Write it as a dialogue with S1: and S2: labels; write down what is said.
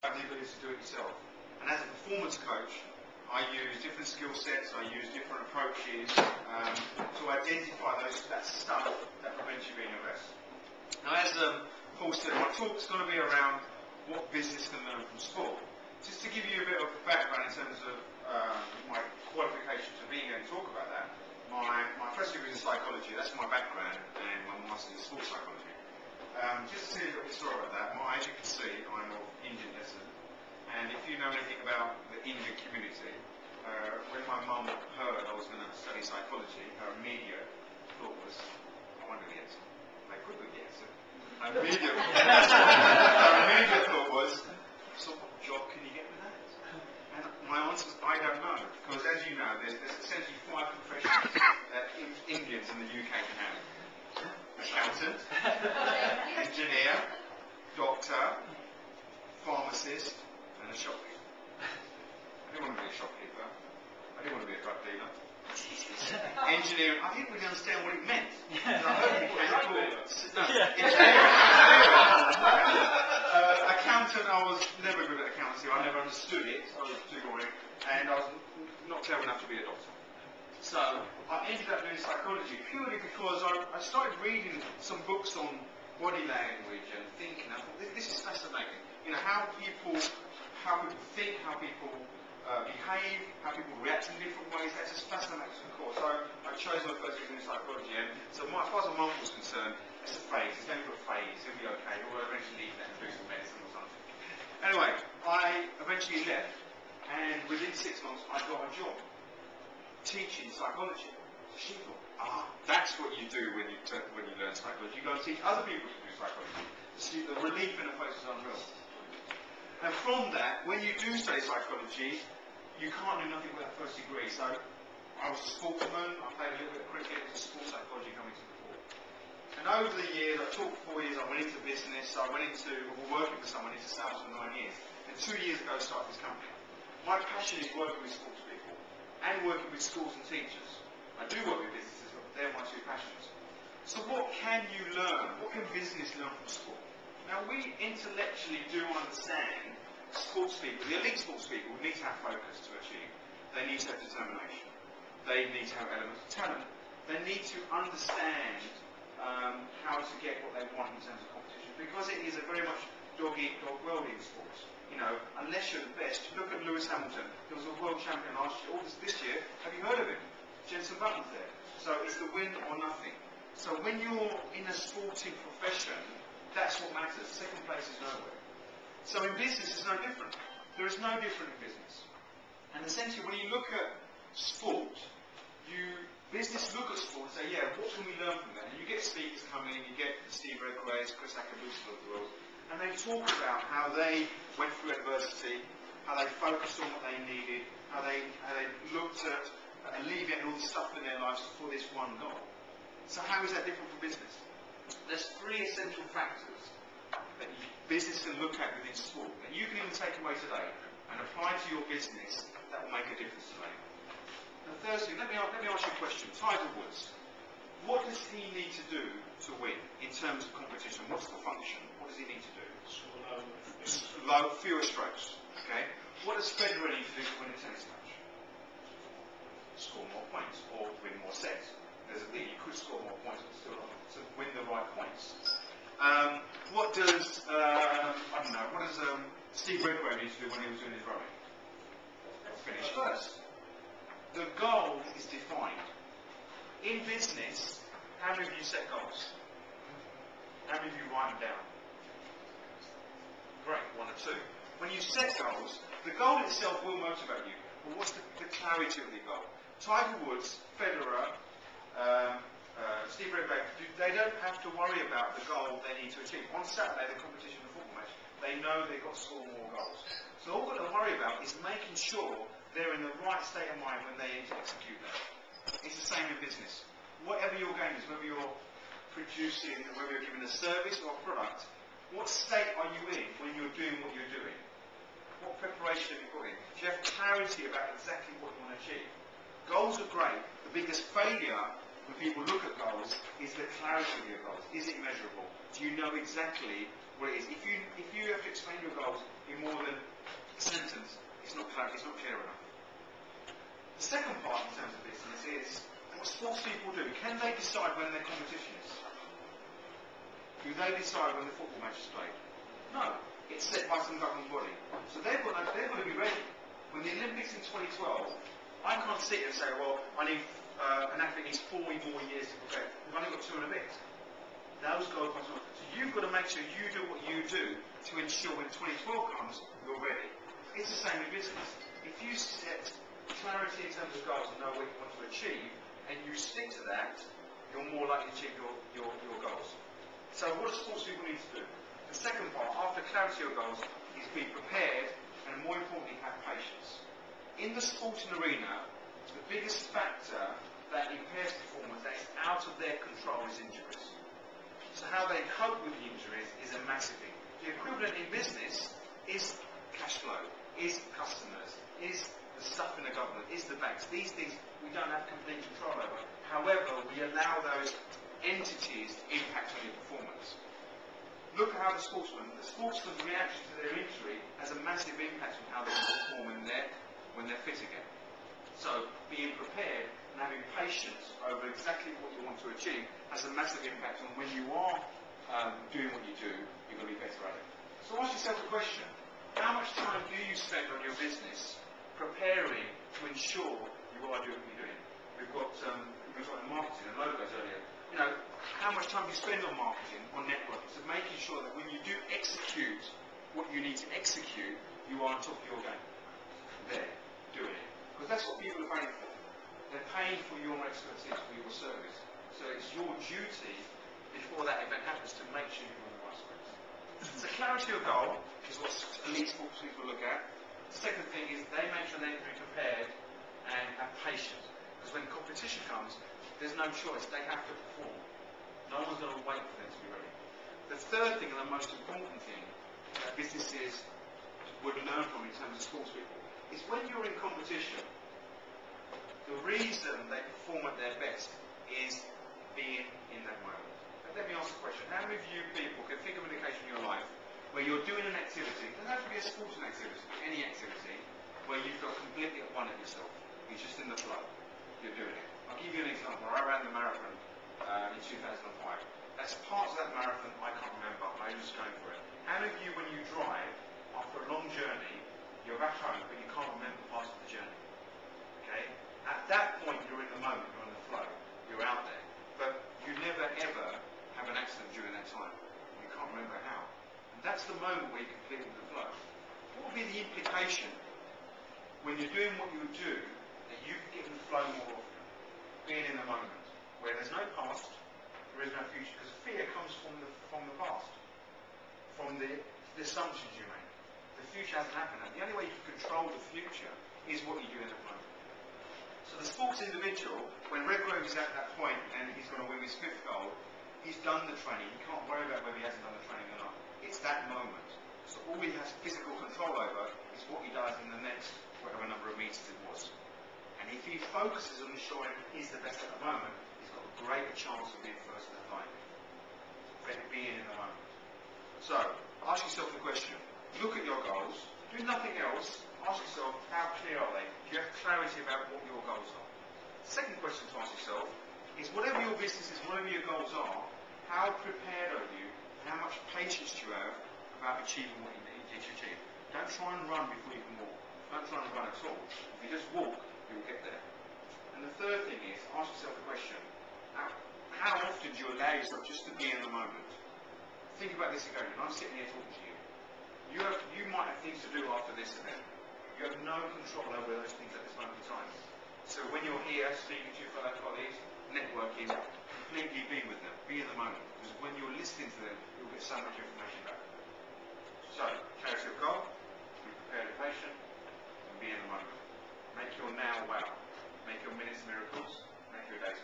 S1: have the ability to do it yourself. And as a performance coach, I use different skill sets, I use different approaches to identify that stuff that prevents you being your best. Now, as Paul said, my talk's going to be around what business can learn from sport. Just to give you a bit of background in terms of my qualifications for being able to talk about that, my first degree is in psychology, that's my background, and my master's in sports psychology. Just to tell you a little story about that, as you can see, I'm of Indian descent, and if you know anything about the Indian community, when my mum heard I was going to study psychology, her immediate thought was, I won't be the answer. They could be the answer. Her immediate thought was, so what job can you get with that? And my answer is, I don't know, because as you know, there's essentially 5 professions that Indians in the UK can have. Accountant, engineer, doctor, pharmacist, and a shopkeeper. I didn't want to be a shopkeeper. I didn't want to be a drug dealer. Engineering, I didn't really understand what it meant. I heard accountant, I was never good at accountancy. I never understood it. I was too boring, and I was not clever enough to be a doctor. So I ended up doing psychology purely because I started reading some books on body language and thinking. I thought, this is fascinating. You know, how people think, how people behave, how people react in different ways. That just fascinates me, of course. So I chose my first degree in psychology, and so as far as my mum was concerned, it's a phase. It's going through a phase. It'll be okay. We'll eventually leave that and do some medicine or something. Anyway, I eventually left, and within 6 months, I got a job teaching psychology. She thought, that's what you do when you learn psychology. You go and teach other people to do psychology. See, the relief in the place is unreal. And from that, when you do study psychology, you can't do nothing with that first degree. So I was a sportsman. I played a little bit of cricket. It was sports psychology coming to the fore. And over the years, I taught for 4 years. I went into business. I went into working for someone into sales for 9 years. And 2 years ago, I started this company. My passion is working with sports people and working with schools and teachers. I do work with businesses, but they're my 2 passions. So what can you learn? What can business learn from sport? Now, we intellectually do understand sports people, the elite sports people, need to have focus to achieve. They need to have determination. They need to have elements of talent. They need to understand how to get what they want in terms of competition, because it is a very much dog-eat-dog world in sports. You know, unless you're the best. Look at Lewis Hamilton. He was a world champion last year. All this year, have you heard of him? Jensen Button's there. So it's the win or nothing. So when you're in a sporting profession, that's what matters. Second place is nowhere. So in business, it's no different. There is no different in business. And essentially, when you look at sport, business look at sport and say, yeah, what can we learn from that? And you get speakers coming in, you get Steve Redquest, Chris Akabusa of the world, and they talk about how they went through adversity, how they focused on what they needed, how they looked at alleviating all the stuff in their lives for this one goal. So how is that different from business? There's 3 essential factors that business can look at within sport that you can even take away today and apply to your business that will make a difference today. And thirdly, let me ask you a question. Tiger Woods, what does he need to do to win in terms of competition? What's the function? What does he need to do? Fewer strokes. Okay. What does Federer need to do to win a tennis match? Score more points or win more sets. There's a thing, you could score more points but still not to win the right points. What does Steve Redquest need to do when he was doing his rowing? Finish first. The goal is defined. In business, how many of you set goals? How many of you write them down? Great, 1 or 2. When you set goals, the goal itself will motivate you. But what's the clarity of the goal? Tiger Woods, Federer, Steve Redquest, they don't have to worry about the goal they need to achieve. On Saturday, the competition, the football match, they know they've got to score more goals. So all they've got to worry about is making sure they're in the right state of mind when they execute that. It's the same in business. Whatever your game is, whether you're producing, whether you're giving a service or a product, what state are you in when you're doing what you're doing? What preparation have you put in? Do you have clarity about exactly what you want to achieve? Goals are great. The biggest failure when people look at goals is the clarity of your goals. Is it measurable? Do you know exactly what it is? If you have to explain your goals in more than is not clear enough. The second part in terms of business is what sports people do. Can they decide when their competition is? Do they decide when the football match is played? No. It's set by some governing body. So they've got to be ready. When the Olympics in 2012, I can't sit and say, well, I need an athlete needs 40 more years to prepare. We've only got 2 and a bit. Those goals must not. So you've got to make sure you do what you do to ensure when 2012 comes, you're ready. It's the same in business. If you set clarity in terms of goals and know what you want to achieve, and you stick to that, you're more likely to achieve your goals. So what do sports people need to do? The second part, after clarity of goals, is be prepared and more importantly have patience. In the sporting arena, the biggest factor that impairs performance, that is out of their control, is injuries. So how they cope with the injuries is a massive thing. The equivalent in business is cash flow, is customers, is the stuff in the government, is the banks. These things we don't have complete control over. However, we allow those entities to impact on your performance. Look at how the sportsman's reaction to their injury has a massive impact on how they perform when they're fit again. So being prepared and having patience over exactly what you want to achieve has a massive impact on when you are doing what you do, you're going to be better at it. So ask yourself the question, how much time do you spend on your business preparing to ensure you are doing what you're doing? We've got marketing and logos earlier. You know, how much time do you spend on marketing, on networking, so making sure that when you do execute what you need to execute, you are on top of your game. There, doing it. Because that's what people are paying for. They're paying for your expertise, for your service. So it's your duty, before that event happens, to make sure you're in the right space. So clarity of goal is what elite sports people look at. The second thing is they make sure they're prepared and have patience. Because when competition comes, there's no choice. They have to perform. No one's going to wait for them to be ready. The third thing and the most important thing that businesses would learn from in terms of sports people is when you're in competition, the reason they perform at their best is being in that moment. But let me ask a question. How many of you people can think of an occasion in your life where you're doing an activity, it doesn't have to be a sporting activity, any activity, where you feel completely at one at yourself. You're just in the flow. You're doing it. I'll give you an example. I ran the marathon in 2005. That's parts of that marathon I can't remember. I was just going for it. How many of you, when you drive, after a long journey, you're back home, but you can't remember parts of the journey? Okay? At that point, you're in the moment. You're in the flow. You're out there. But you never, ever have an accident during that time. You can't remember how. And that's the moment where you're completely in the flow. What would be the implication when you're doing what you do, that you get in the flow more often? Being in the moment, where there's no past, there is no future, because fear comes from the past, from the assumptions you make. The future hasn't happened, and the only way you can control the future is what you do in the moment. So the sports individual, when Redgrove is at that point and he's going to win his 5th gold, he's done the training. He can't worry about whether he hasn't done the training or not. It's that moment. So all he has physical control over is what he does in the next whatever number of meters it was. And if he focuses on ensuring he's the best at the moment, he's got a greater chance of being first in the line. Being in the moment. So, ask yourself the question. Look at your goals. Do nothing else. Ask yourself, how clear are they? Do you have clarity about what your goals are? Second question to ask yourself is, whatever your business is, whatever your goals are, how prepared are you, and how much patience do you have about achieving what you need to achieve? Don't try and run before you can walk. Don't try and run at all. If you just walk, you'll get there. And the third thing is, ask yourself the question, how often do you allow yourself just to be in the moment? Think about this again. I'm sitting here talking to you. You might have things to do after this event. You have no control over those things at this moment in time. So when you're here speaking to your fellow colleagues, networking, completely be with them. Be in the moment. Because when you're listening to them, you'll get so much information back. So, clarity of goal, be prepared and patient, and be in the moment. Make your now wow. Make your minutes miracles. Make your days